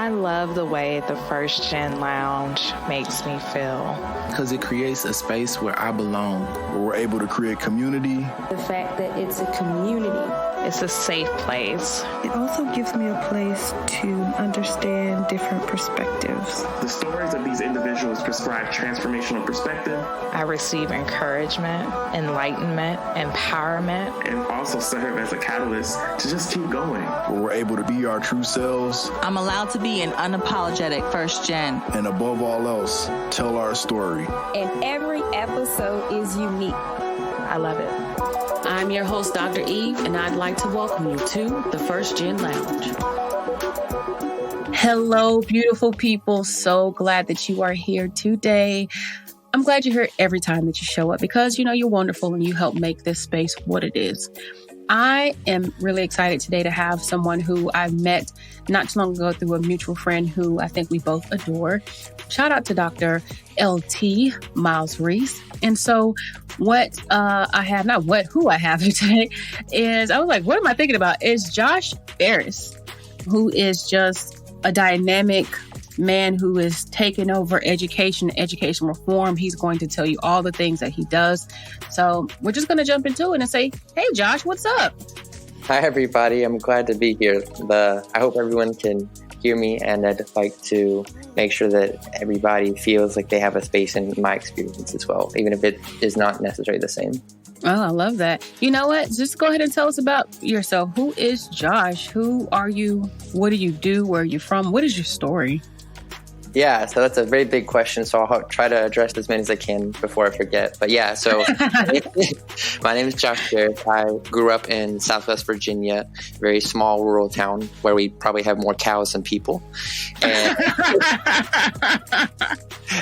I love the way the First Gen Lounge makes me feel. Because it creates a space where I belong. Where we're able to create community. The fact that it's a community. It's a safe place. It also gives me a place to understand different perspectives. The stories of these individuals prescribe transformational perspective. I receive encouragement, enlightenment, empowerment. And also serve as a catalyst to just keep going. Where we're able to be our true selves. I'm allowed to be an unapologetic First Gen. And above all else, tell our story. And every episode is unique. I love it. I'm your host, Dr. Eve, and I'd like to welcome you to the First Gen Lounge. Hello, beautiful people. So glad that you are here today. I'm glad you're here every time that you show up because, you're wonderful and you help make this space what it is. I am really excited today to have someone who I met not too long ago through a mutual friend who I think we both adore. Shout out to Dr. LT Miles Reese. And so who I have here today is, I was like, what am I thinking about? Is Josh Farris, who is just a dynamic man who is taking over education reform. He's going to tell you all the things that he does. So we're just going to jump into it and say, hey, Josh, what's up? Hi, everybody. I'm glad to be here. I hope everyone can hear me, and I'd like to make sure that everybody feels like they have a space in my experience as well, even if it is not necessarily the same. Oh, I love that. You know what? Just go ahead and tell us about yourself. Who is Josh? Who are you? What do you do? Where are you from? What is your story? Yeah, so that's a very big question, so I'll try to address as many as I can before I forget. But yeah, so my name is Josh Farris. I grew up in Southwest Virginia, a very small rural town where we probably have more cows than people. And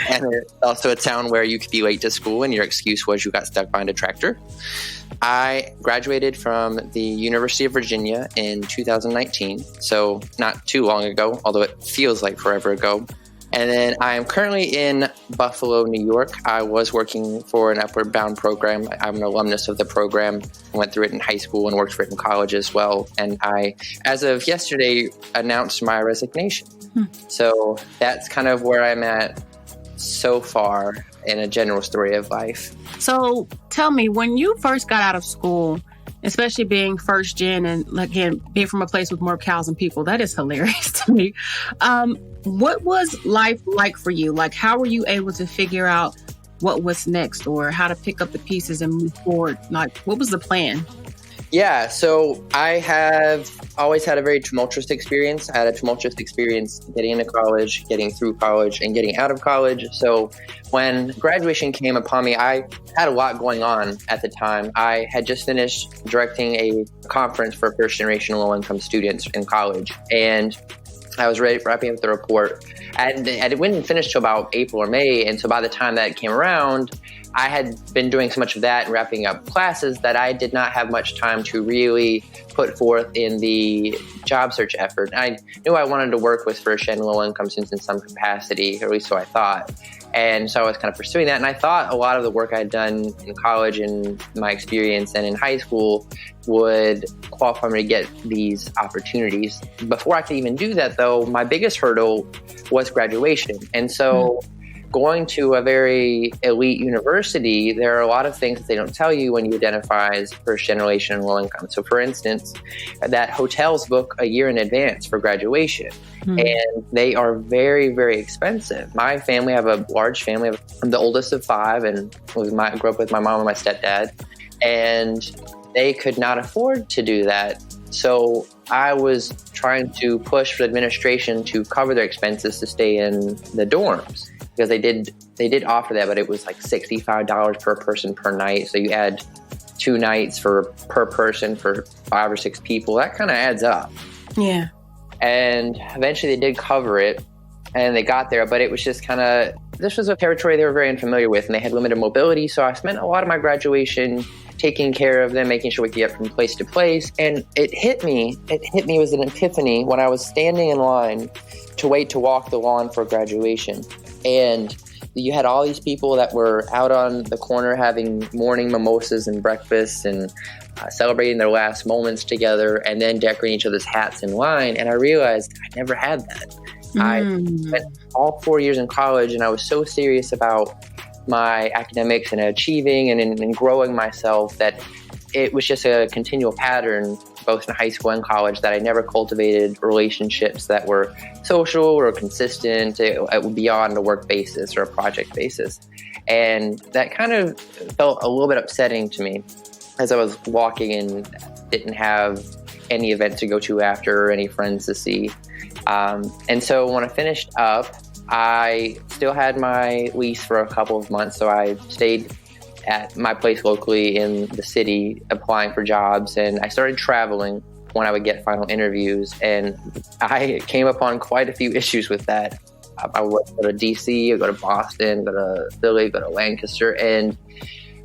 it's also a town where you could be late to school and your excuse was you got stuck behind a tractor. I graduated from the University of Virginia in 2019, so not too long ago, although it feels like forever ago. And then I am currently in Buffalo, New York. I was working for an Upward Bound program. I'm an alumnus of the program. I went through it in high school and worked for it in college as well. And I, as of yesterday, announced my resignation. So that's kind of where I'm at so far in a general story of life. So tell me, when you first got out of school, especially being first gen and again, being from a place with more cows than people, that is hilarious to me. What was life like for you? Like, how were you able to figure out what was next or how to pick up the pieces and move forward? Like, what was the plan? Yeah, so I have always had a very tumultuous experience. I had a tumultuous experience getting into college, getting through college, and getting out of college. So when graduation came upon me, I had a lot going on at the time. I had just finished directing a conference for first-generation low-income students in college, and I was wrapping up the report. And it wouldn't finish till about April or May, and so by the time that came around, I had been doing so much of that and wrapping up classes that I did not have much time to really put forth in the job search effort. I knew I wanted to work with first and low income students in some capacity, or at least so I thought. And so I was kind of pursuing that. And I thought a lot of the work I'd done in college and my experience and in high school would qualify me to get these opportunities. Before I could even do that, though, my biggest hurdle was graduation. And so going to a very elite university, there are a lot of things that they don't tell you when you identify as first generation and low income. So for instance, that hotels book a year in advance for graduation. And they are very, very expensive. My family, I have a large family. I'm the oldest of 5 and I grew up with my mom and my stepdad. And they could not afford to do that. So I was trying to push for the administration to cover their expenses to stay in the dorms. Because they did offer that, but it was like $65 per person per night. So you add 2 nights per person for 5 or 6 people. That kind of adds up. Yeah. And eventually they did cover it and they got there, but it was just kind of, this was a territory they were very unfamiliar with and they had limited mobility. So I spent a lot of my graduation taking care of them, making sure we could get from place to place. And it hit me was an epiphany when I was standing in line to wait to walk the lawn for graduation. And you had all these people that were out on the corner having morning mimosas and breakfast and celebrating their last moments together and then decorating each other's hats in line. And I realized I never had that. I spent all 4 years in college, and I was so serious about my academics and achieving and growing myself that it was just a continual pattern, both in high school and college, that I never cultivated relationships that were social or consistent beyond a work basis or a project basis. And that kind of felt a little bit upsetting to me as I was walking and didn't have any event to go to after or any friends to see. And so when I finished up, I still had my lease for a couple of months. So I stayed at my place locally in the city applying for jobs, and I started traveling when I would get final interviews. And I came upon quite a few issues with that. I would go to DC, I'd go to Boston, go to Philly, go to Lancaster. And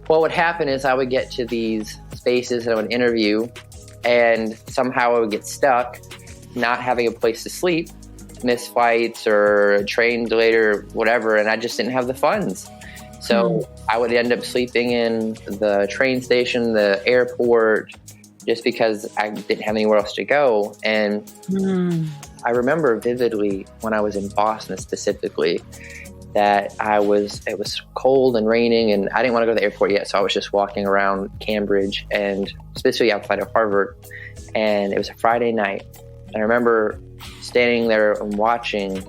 what would happen is I would get to these spaces and I would interview, and somehow I would get stuck not having a place to sleep, miss flights or a train delayed or whatever, and I just didn't have the funds. So I would end up sleeping in the train station, the airport, just because I didn't have anywhere else to go. And I remember vividly when I was in Boston specifically that it was cold and raining, and I didn't want to go to the airport yet. So I was just walking around Cambridge and specifically outside of Harvard. And it was a Friday night. And I remember standing there and watching.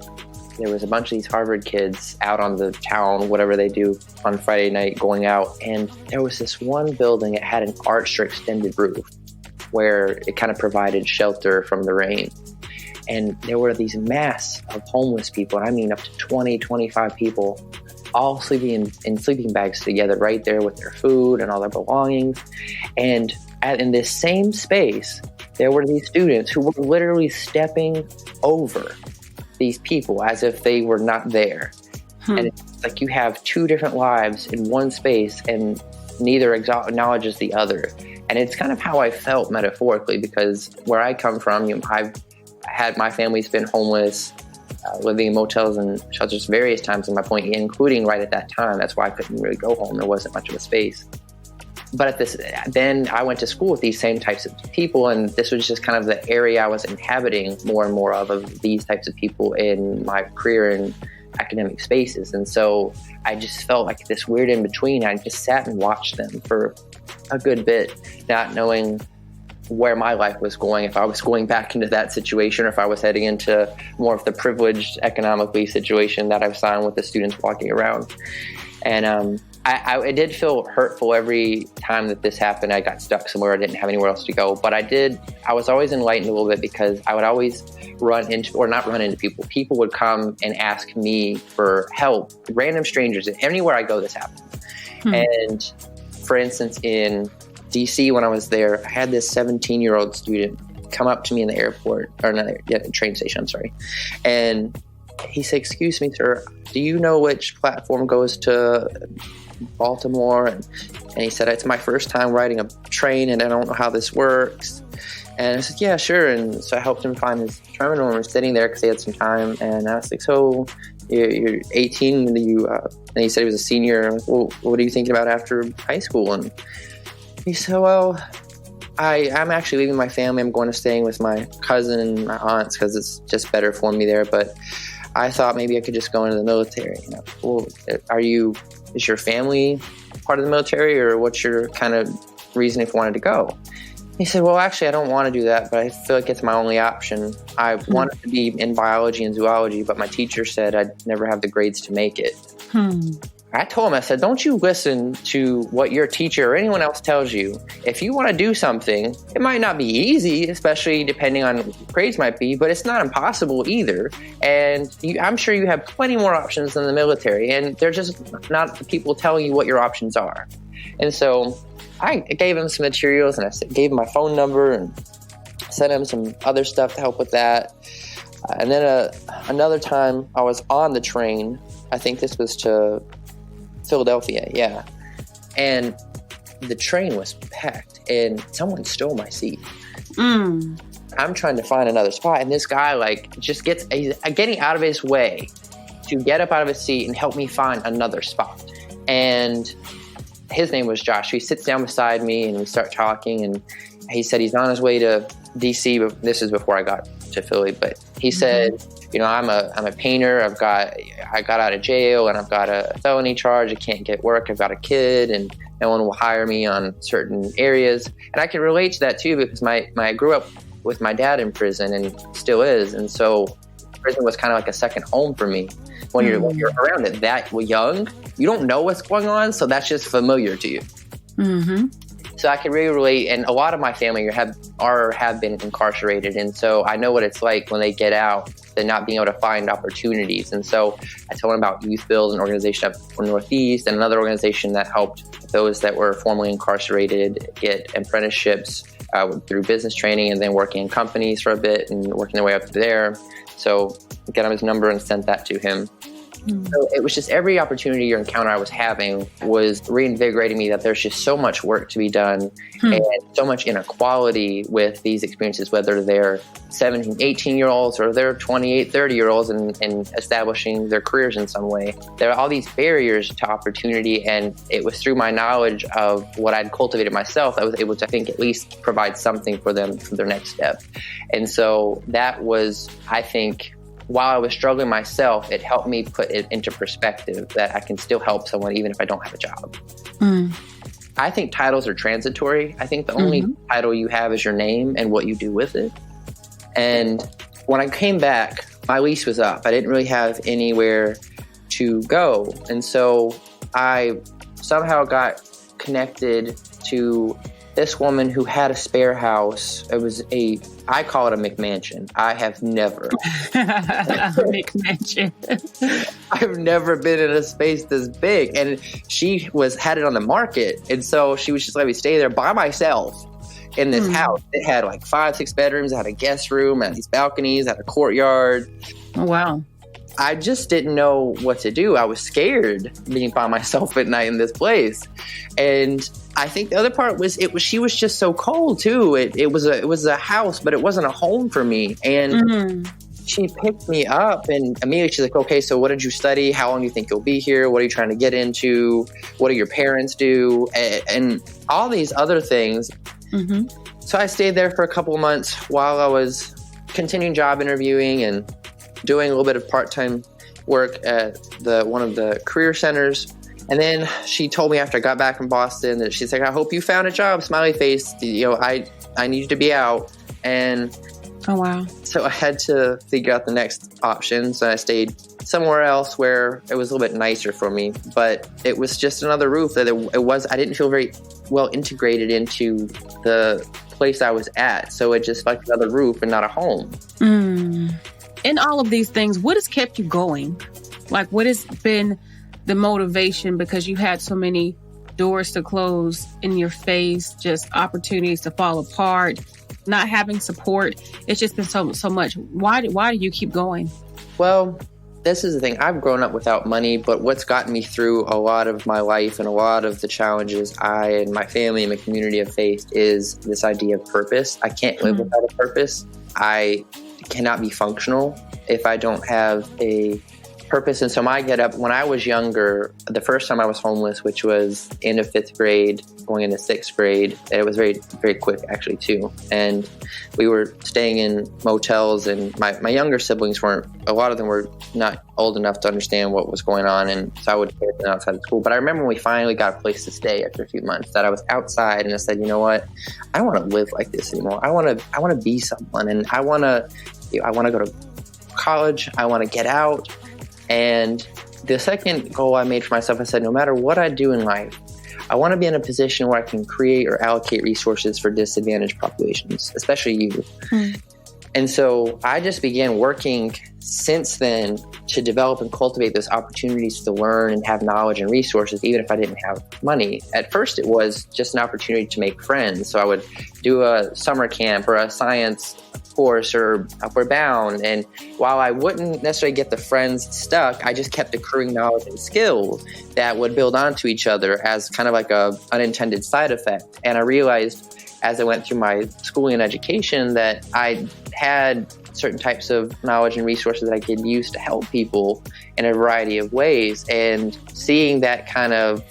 There was a bunch of these Harvard kids out on the town, whatever they do on Friday night, going out. And there was this one building, it had an arched or extended roof where it kind of provided shelter from the rain. And there were these mass of homeless people, and I mean up to 20, 25 people, all sleeping in sleeping bags together right there with their food and all their belongings. And in this same space, there were these students who were literally stepping over these people as if they were not there. And it's like you have two different lives in one space and neither acknowledges the other. And it's kind of how I felt metaphorically, because where I come from, I've had my family's been homeless, living in motels and shelters various times in my point, including right at that time. That's why I couldn't really go home. There wasn't much of a space. But then I went to school with these same types of people, and this was just kind of the area I was inhabiting more and more of these types of people in my career in academic spaces. And so I just felt like this weird in between. I just sat and watched them for a good bit, not knowing where my life was going, if I was going back into that situation or if I was heading into more of the privileged economically situation that I've seen with the students walking around. And it did feel hurtful every time that this happened. I got stuck somewhere. I didn't have anywhere else to go. But I was always enlightened a little bit, because I would always not run into people. People would come and ask me for help. Random strangers. Anywhere I go, this happens. And for instance, in DC, when I was there, I had this 17-year-old student come up to me in the airport, or train station, I'm sorry. And he said, "Excuse me, sir, do you know which platform goes to Baltimore?" And he said, "It's my first time riding a train and I don't know how this works." And I said, "Yeah, sure." And so I helped him find his terminal, and we're sitting there because he had some time. And I was like, "So you're 18, and he said he was a senior. I was like, "Well, what are you thinking about after high school?" And he said, "Well, I'm actually leaving my family. I'm going to staying with my cousin and my aunts because it's just better for me there. But I thought maybe I could just go into the military." Well, is your family part of the military, or what's your kind of reason if you wanted to go? He said, "Well, actually, I don't want to do that, but I feel like it's my only option. I wanted to be in biology and zoology, but my teacher said I'd never have the grades to make it." I told him, I said, "Don't you listen to what your teacher or anyone else tells you. If you want to do something, it might not be easy, especially depending on what grades might be, but it's not impossible either. And I'm sure you have plenty more options than the military, and they're just not the people telling you what your options are." And so I gave him some materials, and I gave him my phone number and sent him some other stuff to help with that. And then another time I was on the train. I think this was to Philadelphia, yeah. And the train was packed, and someone stole my seat. I'm trying to find another spot, and this guy just he's getting out of his way to get up out of his seat and help me find another spot. And his name was Josh. He sits down beside me, and we start talking, and he said he's on his way to DC, but this is before I got to Philly. But he said I'm a painter. I got out of jail and I've got a felony charge. I can't get work. I've got a kid and no one will hire me on certain areas. And I can relate to that too, because I grew up with my dad in prison and still is. And so prison was kind of like a second home for me. When you're around it that young, you don't know what's going on. So that's just familiar to you. Mm-hmm. So I can really relate, and a lot of my family have been incarcerated, and so I know what it's like when they get out, they're not being able to find opportunities. And so I tell them about Youth Build, an organization up in the Northeast, and another organization that helped those that were formerly incarcerated get apprenticeships through business training, and then working in companies for a bit and working their way up there. So get him his number and sent that to him. So it was just every opportunity or encounter I was having was reinvigorating me that there's just so much work to be done and so much inequality with these experiences, whether they're 17, 18-year-olds or they're 28, 30-year-olds and establishing their careers in some way. There are all these barriers to opportunity, and it was through my knowledge of what I'd cultivated myself I was able to, I think, at least provide something for them for their next step. And so that was, I think, while I was struggling myself, it helped me put it into perspective that I can still help someone even if I don't have a job. I think titles are transitory. I think the only title you have is your name and what you do with it. And when I came back, my lease was up. I didn't really have anywhere to go. And so I somehow got connected to this woman who had a spare house. I call it a McMansion. I have never. McMansion. I've never been in a space this big. And she had it on the market. And so she was just letting me stay there by myself in this house. It had like 5-6 bedrooms. It had a guest room, it had these balconies, it had a courtyard. Oh, wow. I just didn't know what to do. I was scared being by myself at night in this place. And I think the other part was she was just so cold too. It was a house, but it wasn't a home for me. And she picked me up and immediately she's like, okay, so what did you study? How long do you think you'll be here? What are you trying to get into? What do your parents do? And all these other things. So I stayed there for a couple of months while I was continuing job interviewing and doing a little bit of part-time work at one of the career centers. And then she told me after I got back from Boston that she's like, I hope you found a job, smiley face. I need you to be out. And oh, wow. So I had to figure out the next options. And I stayed somewhere else where it was a little bit nicer for me. But it was just another roof that I didn't feel very well integrated into the place I was at. So it just like another roof and not a home. In all of these things, what has kept you going? Like, what has been the motivation? Because you had so many doors to close in your face, just opportunities to fall apart, not having support. It's just been so much. Why do you keep going? Well, this is the thing. I've grown up without money, but what's gotten me through a lot of my life and a lot of the challenges I and my family and my community have faced is this idea of purpose. I can't live without a purpose. I cannot be functional if I don't have a purpose. And so my get up, when I was younger, the first time I was homeless, which was end of 5th grade, going into 6th grade, it was very, very quick actually too. And we were staying in motels and my younger siblings a lot of them were not old enough to understand what was going on. And so I would stay outside of school. But I remember when we finally got a place to stay after a few months that I was outside and I said, you know what, I don't want to live like this anymore. I want to be someone, and I want to go to college. I want to get out. And the second goal I made for myself, I said, no matter what I do in life, I want to be in a position where I can create or allocate resources for disadvantaged populations, especially youth. And so I just began working since then to develop and cultivate those opportunities to learn and have knowledge and resources, even if I didn't have money. At first, it was just an opportunity to make friends. So I would do a summer camp or a science course or Upward Bound. And while I wouldn't necessarily get the friends stuck, I just kept accruing knowledge and skills that would build onto each other as kind of like a unintended side effect. And I realized as I went through my schooling and education that I had certain types of knowledge and resources that I could use to help people in a variety of ways. And seeing that kind of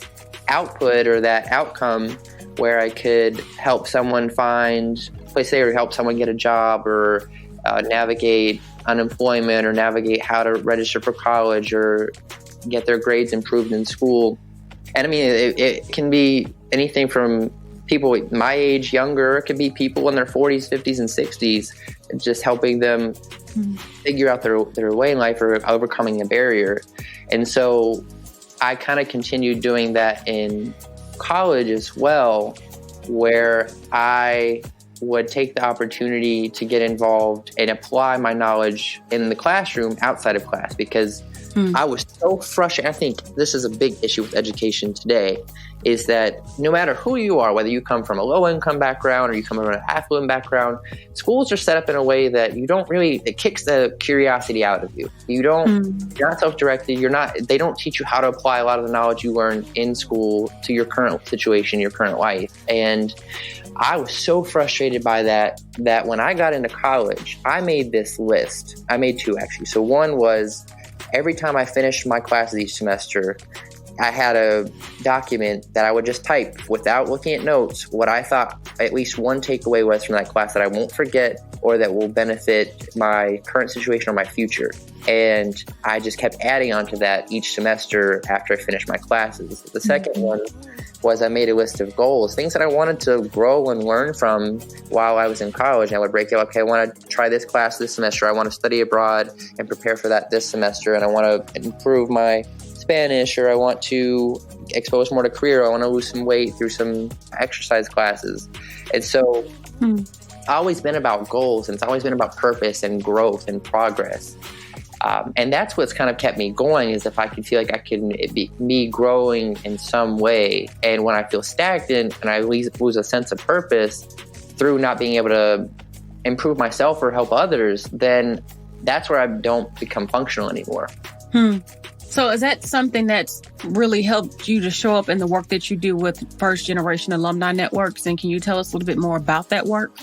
output or that outcome where I could help someone find a place there or help someone get a job or navigate unemployment or navigate how to register for college or get their grades improved in school. And I mean, it can be anything from people my age, younger. It could be people in their 40s, 50s, and 60s, just helping them figure out their way in life or overcoming a barrier. And so I kind of continued doing that in college as well, where I would take the opportunity to get involved and apply my knowledge in the classroom outside of class, because I was so frustrated. I think this is a big issue with education today, is that no matter who you are, whether you come from a low-income background or you come from an affluent background, schools are set up in a way that it kicks the curiosity out of you. You're not self-directed. They don't teach you how to apply a lot of the knowledge you learned in school to your current situation, your current life. And I was so frustrated by that when I got into college, I made this list. I made two, actually. So one was, every time I finished my classes each semester, I had a document that I would just type without looking at notes what I thought at least one takeaway was from that class that I won't forget or that will benefit my current situation or my future. And I just kept adding on to that each semester after I finished my classes. The second one was I made a list of goals, things that I wanted to grow and learn from while I was in college. And I would break it up. Okay, I want to try this class this semester. I want to study abroad and prepare for that this semester. And I want to improve my Spanish, or I want to expose more to career. I want to lose some weight through some exercise classes. And so it's always been about goals, and it's always been about purpose and growth and progress. And that's what's kind of kept me going, is if I can feel like I can be me growing in some way. And when I feel stagnant and I lose a sense of purpose through not being able to improve myself or help others, then that's where I don't become functional anymore. So is that something that's really helped you to show up in the work that you do with First Generation Alumni Networks? And can you tell us a little bit more about that work?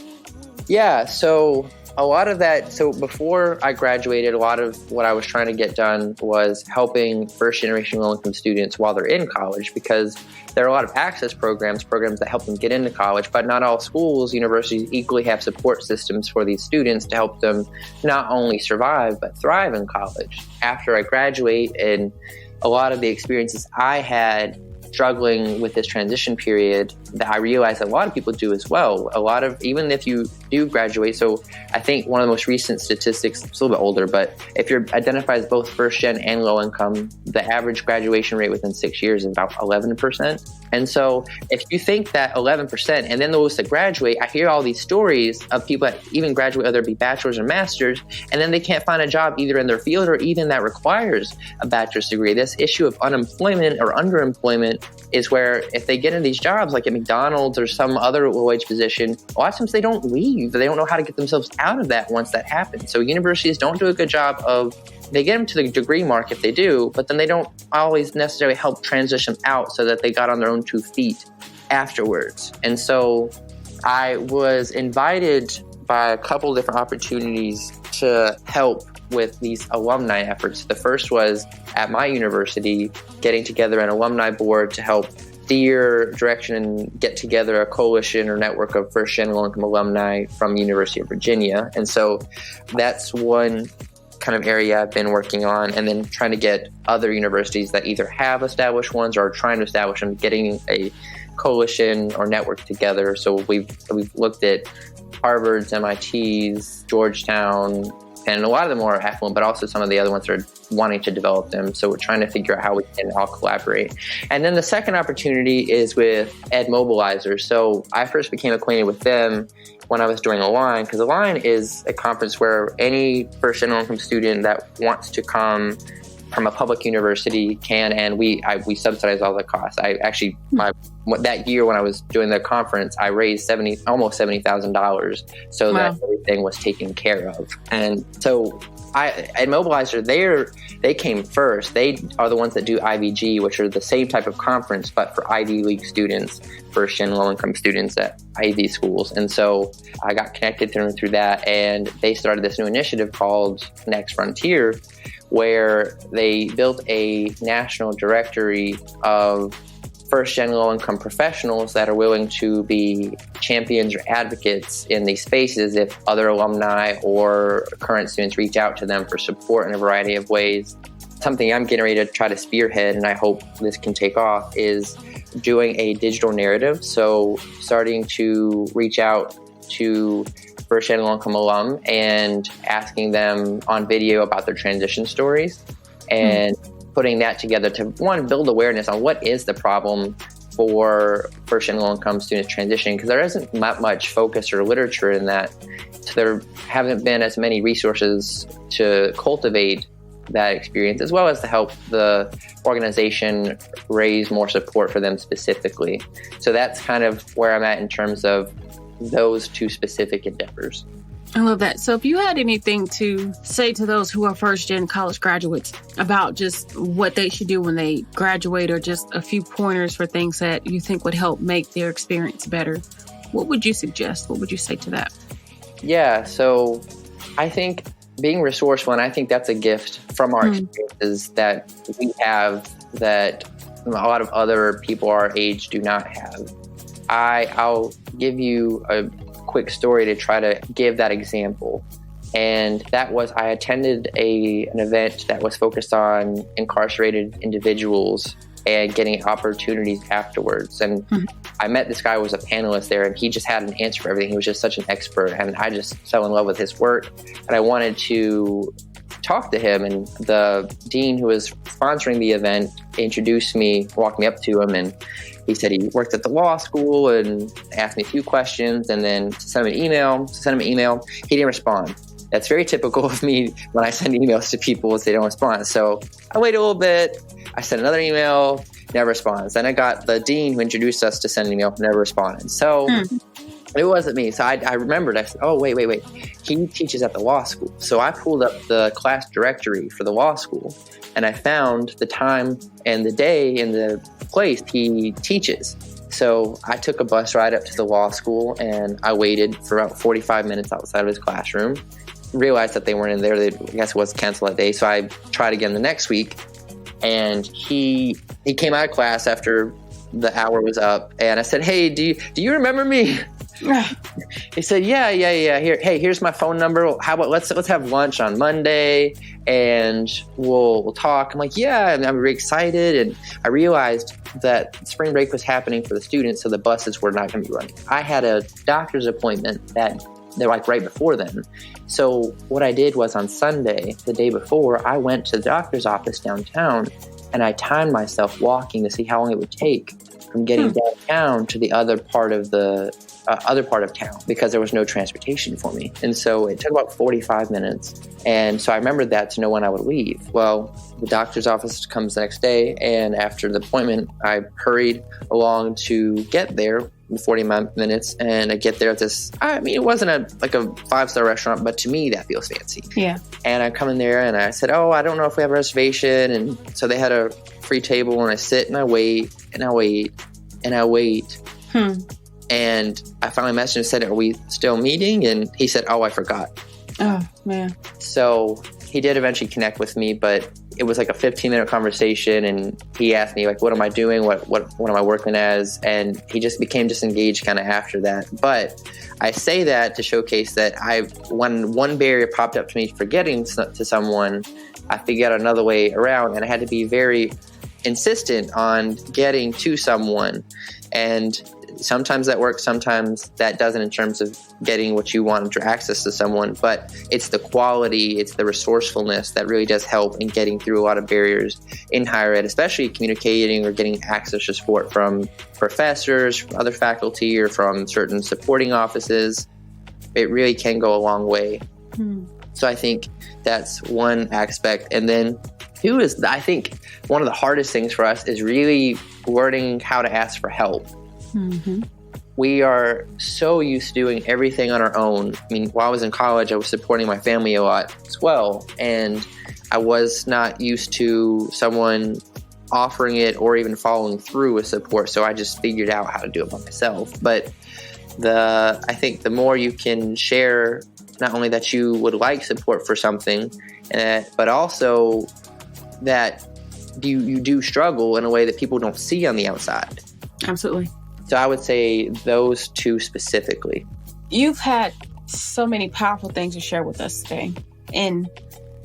Yeah, so a lot of that, so before I graduated, a lot of what I was trying to get done was helping first generation low-income students while they're in college, because there are a lot of access programs that help them get into college, but not all schools, universities equally have support systems for these students to help them not only survive, but thrive in college. After I graduate, and a lot of the experiences I had struggling with this transition period, that I realized that a lot of people do as well. Even if you do graduate, so I think one of the most recent statistics, it's a little bit older, but if you're identified as both first gen and low income, the average graduation rate within 6 years is about 11%. And so if you think that 11%, and then those that graduate, I hear all these stories of people that even graduate, whether it be bachelor's or master's, and then they can't find a job either in their field or even that requires a bachelor's degree. This issue of unemployment or underemployment is where if they get in these jobs like at McDonald's or some other low-wage position, a lot of times they don't leave. They don't know how to get themselves out of that once that happens. So universities don't do a good job of, they get them to the degree mark if they do, but then they don't always necessarily help transition out so that they got on their own 2 feet afterwards. And so I was invited by a couple of different opportunities to help with these alumni efforts. The first was at my university, getting together an alumni board to help steer direction and get together a coalition or network of first-gen low-income alumni from the University of Virginia. And so that's one kind of area I've been working on, and then trying to get other universities that either have established ones or are trying to establish them, getting a coalition or network together. So we've looked at Harvard's, MIT's, Georgetown, and a lot of them are affluent, but also some of the other ones are wanting to develop them. So we're trying to figure out how we can all collaborate. And then the second opportunity is with Ed Mobilizer. So I first became acquainted with them when I was doing Align, because Align is a conference where any first-gen low-income student that wants to come from a public university can, and we subsidize all the costs. I actually, that year when I was doing the conference, I raised almost $70,000 so that everything was taken care of. And so at Mobilizer, they came first. They are the ones that do IVG, which are the same type of conference, but for Ivy League students, first-gen low-income students at Ivy schools. And so I got connected through that, and they started this new initiative called Next Frontier, where they built a national directory of first-gen low-income professionals that are willing to be champions or advocates in these spaces if other alumni or current students reach out to them for support in a variety of ways. Something I'm getting ready to try to spearhead, and I hope this can take off, is doing a digital narrative. So starting to reach out to first-gen low-income alum and asking them on video about their transition stories and putting that together to, one, build awareness on what is the problem for first-gen low-income students transitioning, because there isn't that much focus or literature in that. So there haven't been as many resources to cultivate that experience, as well as to help the organization raise more support for them specifically. So that's kind of where I'm at in terms of those two specific endeavors. I love that. So if you had anything to say to those who are first-gen college graduates about just what they should do when they graduate, or just a few pointers for things that you think would help make their experience better, what would you suggest? What would you say to that? Yeah, so I think being resourceful, and I think that's a gift from our experiences that we have that a lot of other people our age do not have. I'll give you a quick story to try to give that example. And that was, I attended an event that was focused on incarcerated individuals and getting opportunities afterwards. And I met this guy who was a panelist there, and he just had an answer for everything. He was just such an expert, and I just fell in love with his work. And I wanted to talk to him, and the dean who was sponsoring the event introduced me, walked me up to him, and he said he worked at the law school and asked me a few questions, and then to send him an email. He didn't respond. That's very typical of me when I send emails to people is they don't respond. So I waited a little bit. I sent another email, never responds. Then I got the dean who introduced us to send an email, never responded. So it wasn't me. So I remembered, I said, oh, wait. He teaches at the law school. So I pulled up the class directory for the law school, and I found the time and the day and the place he teaches. So I took a bus ride up to the law school, and I waited for about 45 minutes outside of his classroom. Realized that they weren't in there. I guess it was canceled that day. So I tried again the next week, and he came out of class after the hour was up, and I said, hey, do you remember me? He said, yeah. Here's my phone number. How about let's have lunch on Monday and we'll talk. I'm like, yeah, and I'm very excited. And I realized that spring break was happening for the students, so the buses were not going to be running. I had a doctor's appointment that they're like right before then. So what I did was on Sunday, the day before, I went to the doctor's office downtown, and I timed myself walking to see how long it would take from getting downtown to the other part of town, because there was no transportation for me. And so it took about 45 minutes. And so I remembered that to know when I would leave. Well, the doctor's office comes the next day, and after the appointment, I hurried along to get there in 40 minutes, and I get there at this, it wasn't a 5-star restaurant, but to me that feels fancy. Yeah. And I come in there and I said, oh, I don't know if we have a reservation. And so they had a free table, and I sit and I wait and I wait and I wait. And I finally messaged him and said, are we still meeting? And he said, oh, I forgot. Oh, man. So he did eventually connect with me, but it was like a 15-minute conversation, and he asked me, like, what am I doing? What am I working as? And he just became disengaged kind of after that. But I say that to showcase that when one barrier popped up to me for getting to someone, I figured out another way around, and I had to be very insistent on getting to someone. And sometimes that works, sometimes that doesn't, in terms of getting what you want or access to someone. But it's the quality, it's the resourcefulness that really does help in getting through a lot of barriers in higher ed, especially communicating or getting access to support from professors, from other faculty, or from certain supporting offices. It really can go a long way. So I think that's one aspect. And then two is, I think one of the hardest things for us is really learning how to ask for help. We are so used to doing everything on our own. I mean, while I was in college, I was supporting my family a lot as well. And I was not used to someone offering it or even following through with support. So I just figured out how to do it by myself. But I think the more you can share, not only that you would like support for something, but also that you do struggle in a way that people don't see on the outside. Absolutely. So I would say those two specifically. You've had so many powerful things to share with us today. And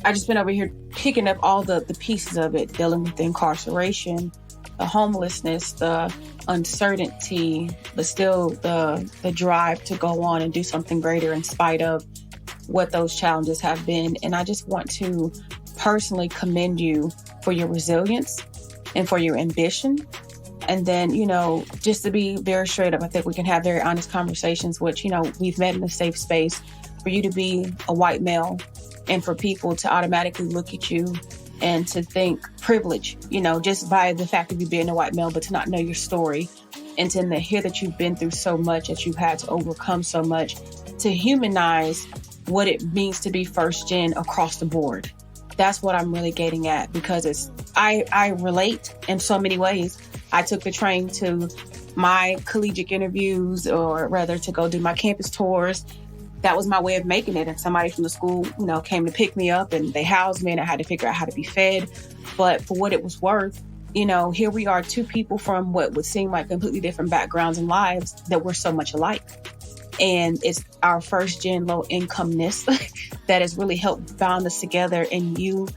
I just been over here picking up all the pieces of it, dealing with the incarceration, the homelessness, the uncertainty, but still the drive to go on and do something greater in spite of what those challenges have been. And I just want to personally commend you for your resilience and for your ambition. And then, just to be very straight up, I think we can have very honest conversations, which, we've met in a safe space. For you to be a white male and for people to automatically look at you and to think privilege, just by the fact of you being a white male, but to not know your story and to hear that you've been through so much, that you've had to overcome so much, to humanize what it means to be first gen across the board. That's what I'm really getting at, because I relate in so many ways. I took the train to my collegiate interviews, or rather to go do my campus tours. That was my way of making it. And somebody from the school, came to pick me up and they housed me and I had to figure out how to be fed. But for what it was worth, here we are, two people from what would seem like completely different backgrounds and lives that we're so much alike. And it's our first gen low incomeness that has really helped bound us together. And you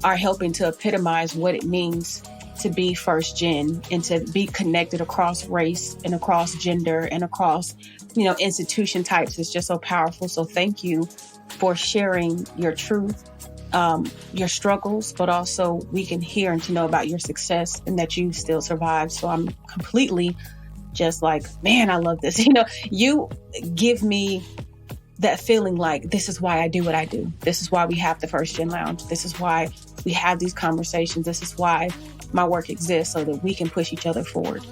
are helping to epitomize what it means to be first gen and to be connected across race and across gender and across, institution types. Is just so powerful. So thank you for sharing your truth, your struggles, but also we can hear and to know about your success and that you still survive. So I'm completely just like, man, I love this. You give me that feeling like this is why I do what I do. This is why we have the First Gen Lounge. This is why we have these conversations. This is why my work exists, so that we can push each other forward.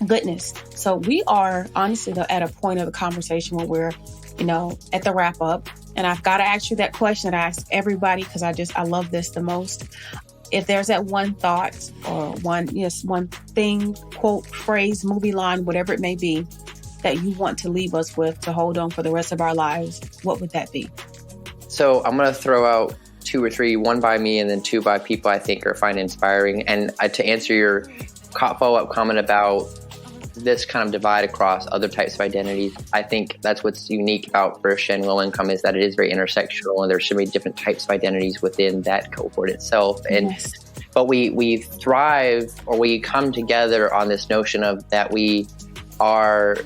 Goodness. So we are honestly though at a point of the conversation where we're, at the wrap up. And I've got to ask you that question that I ask everybody, because I love this the most. If there's that one thought or one thing, quote, phrase, movie line, whatever it may be, that you want to leave us with to hold on for the rest of our lives, what would that be? So I'm going to throw out two or three, one by me and then two by people I think find inspiring. And to answer your follow-up comment about this kind of divide across other types of identities, I think that's what's unique about first gen low income, is that it is very intersectional and there's so many different types of identities within that cohort itself. And yes. But we thrive, or we come together on this notion of that we are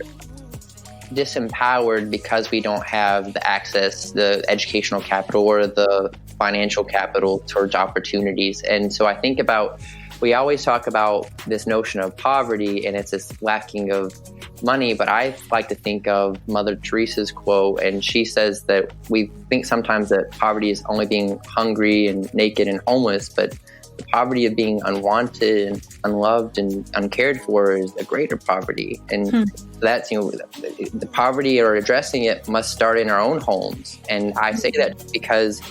disempowered because we don't have the access, the educational capital or the financial capital towards opportunities. And so I think about, we always talk about this notion of poverty and it's this lacking of money, but I like to think of Mother Teresa's quote, and she says that we think sometimes that poverty is only being hungry and naked and homeless, but the poverty of being unwanted and unloved and uncared for is a greater poverty. And that's, the poverty or addressing it must start in our own homes. And I say that because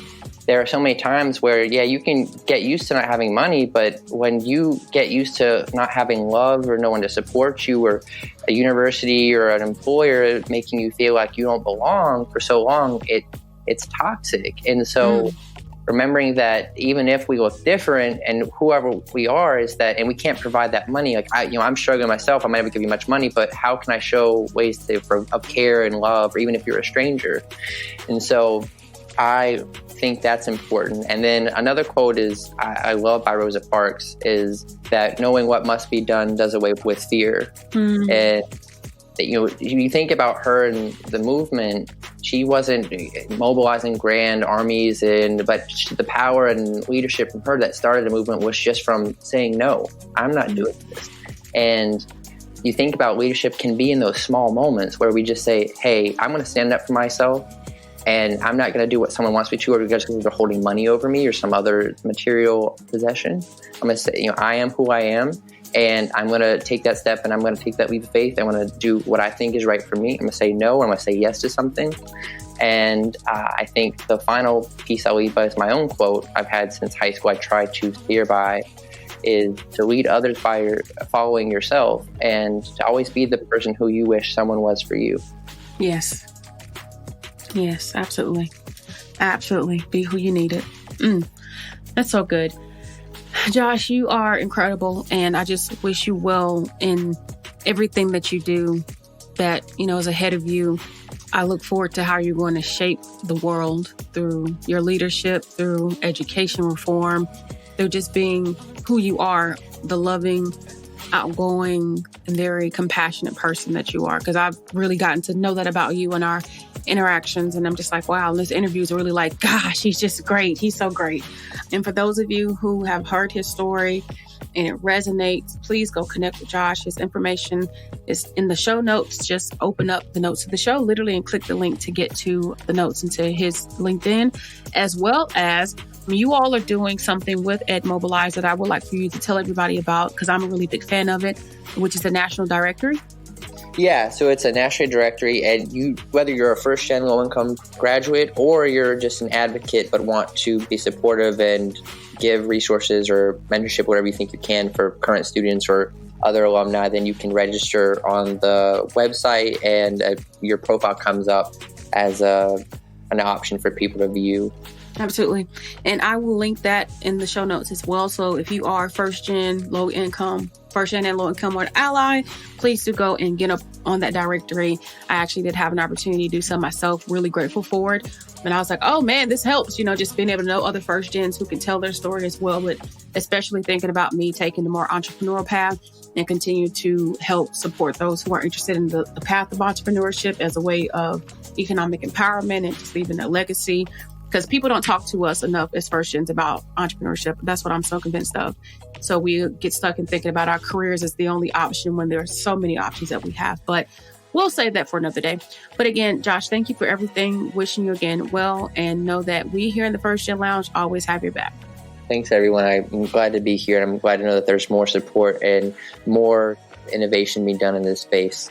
there are so many times where, you can get used to not having money, but when you get used to not having love or no one to support you, or a university or an employer making you feel like you don't belong for so long, it's toxic. And so remembering that even if we look different and whoever we are is that, and we can't provide that money, like I'm struggling myself, I'm not able to give you much money, but how can I show ways of care and love, or even if you're a stranger? And so I think that's important. And then another quote is, I love by Rosa Parks, is that knowing what must be done does away with fear. And you think about her and the movement, she wasn't mobilizing grand armies, but the power and leadership from her that started the movement was just from saying, no, I'm not doing this. And you think about leadership can be in those small moments where we just say, hey, I'm going to stand up for myself. And I'm not going to do what someone wants me to, or because they're holding money over me or some other material possession. I'm going to say, I am who I am, and I'm going to take that step, and I'm going to take that leap of faith. I'm going to do what I think is right for me. I'm going to say no, or I'm going to say yes to something. And I think the final piece I'll leave by is my own quote I've had since high school. I try to steer by is to lead others by following yourself, and to always be the person who you wish someone was for you. Yes. Yes, absolutely. Absolutely. Be who you need it. That's so good. Josh, you are incredible, and I just wish you well in everything that you do that, is ahead of you. I look forward to how you're going to shape the world through your leadership, through education reform, through just being who you are, the loving, outgoing, and very compassionate person that you are. Because I've really gotten to know that about you in our interactions. And I'm just like, wow, this interview is really like, gosh, he's just great. He's so great. And for those of you who have heard his story and it resonates, please go connect with Josh. His information is in the show notes. Just open up the notes of the show literally and click the link to get to the notes and to his LinkedIn, as well as you all are doing something with Ed Mobilize that I would like for you to tell everybody about, because I'm a really big fan of it, which is the National Directory. Yeah, so it's a national directory, and whether you're a first-gen low-income graduate or you're just an advocate but want to be supportive and give resources or mentorship, whatever you think you can for current students or other alumni, then you can register on the website, and your profile comes up as an option for people to view. Absolutely. And I will link that in the show notes as well. So if you are first gen and low income or an ally, please do go and get up on that directory. I actually did have an opportunity to do so myself. Really grateful for it. And I was like, oh man, this helps, just being able to know other first gens who can tell their story as well. But especially thinking about me taking the more entrepreneurial path and continue to help support those who are interested in the path of entrepreneurship as a way of economic empowerment and just leaving a legacy. Because people don't talk to us enough as first gens about entrepreneurship. That's what I'm so convinced of. So we get stuck in thinking about our careers as the only option when there are so many options that we have. But we'll save that for another day. But again, Josh, thank you for everything. Wishing you again well, and know that we here in the First Gen Lounge always have your back. Thanks, everyone. I'm glad to be here, and I'm glad to know that there's more support and more innovation being done in this space.